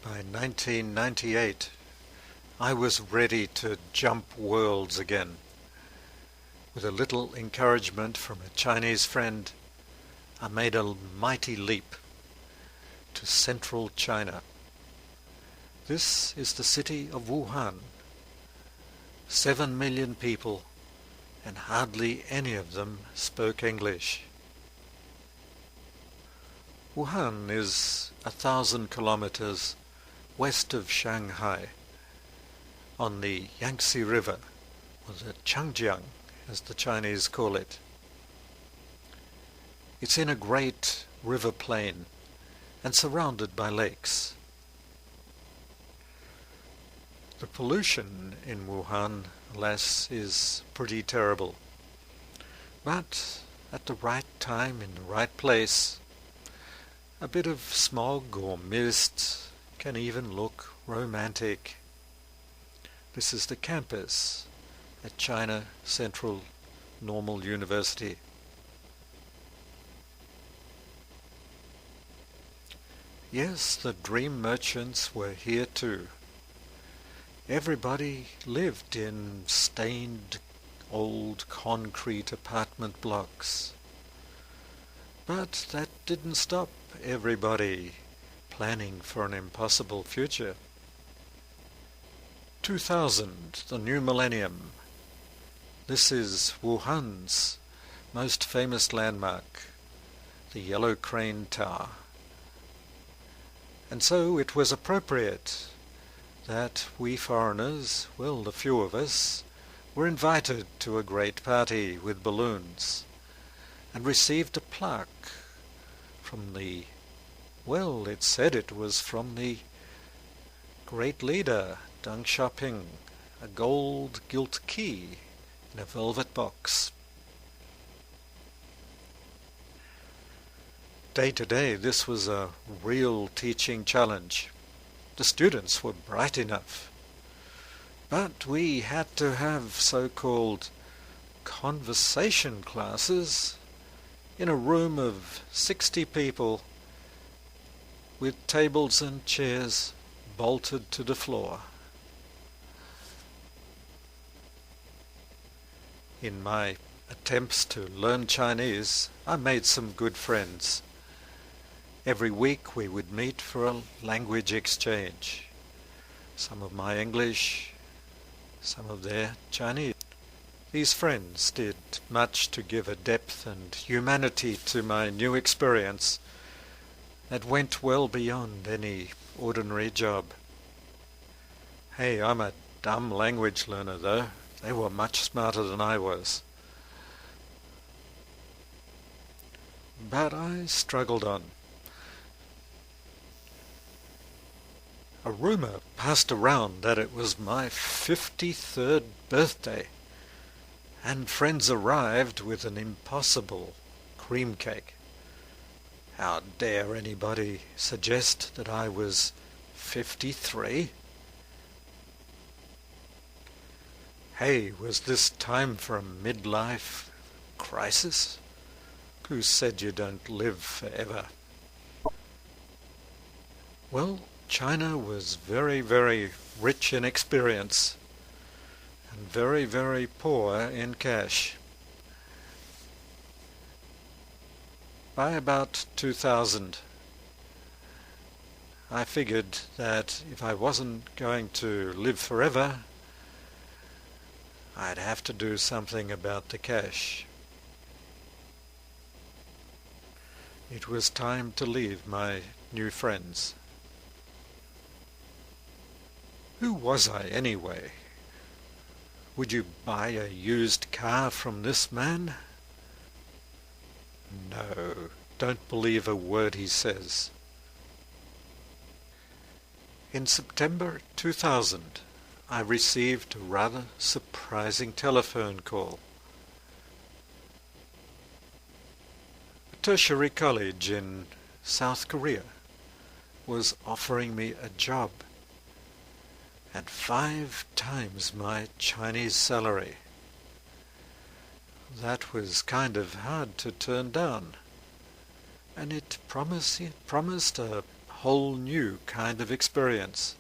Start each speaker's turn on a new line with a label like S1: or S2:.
S1: By 1998, I was ready to jump worlds again. With a little encouragement from a Chinese friend, I made a mighty leap to central China. This is the city of Wuhan. 7 million people, and hardly any of them spoke English. Wuhan is 1,000 kilometers west of Shanghai, on the Yangtze River, or the Changjiang, as the Chinese call it. It's in a great river plain and surrounded by lakes. The pollution in Wuhan, alas, is pretty terrible. But at the right time, in the right place, a bit of smog or mist can even look romantic. This is the campus at China Central Normal University. Yes, the dream merchants were here too. Everybody lived in stained old concrete apartment blocks. But that didn't stop everybody planning for an impossible future. 2000, the new millennium. This is Wuhan's most famous landmark, the Yellow Crane Tower. And so it was appropriate that we foreigners, well, the few of us, were invited to a great party with balloons and received a plaque from the, well, it said it was from the great leader, Deng Xiaoping, a gold gilt key in a velvet box. Day to day, this was a real teaching challenge. The students were bright enough, but we had to have so-called conversation classes in a room of 60 people with tables and chairs bolted to the floor. In my attempts to learn Chinese, I made some good friends. Every week we would meet for a language exchange. Some of my English, some of their Chinese. These friends did much to give a depth and humanity to my new experience that went well beyond any ordinary job. Hey, I'm a dumb language learner though. They were much smarter than I was. But I struggled on. A rumor passed around that it was my 53rd birthday, and friends arrived with an impossible cream cake. How dare anybody suggest that I was 53? Hey, was this time for a midlife crisis? Who said you don't live forever? Well, China was very, very rich in experience and very, very poor in cash. By about 2000, I figured that if I wasn't going to live forever, I'd have to do something about the cash. It was time to leave my new friends. Who was I anyway? Would you buy a used car from this man? No, don't believe a word he says. In September 2000, I received a rather surprising telephone call. A tertiary college in South Korea was offering me a job at 5 times my Chinese salary. That was kind of hard to turn down, and it promised a whole new kind of experience.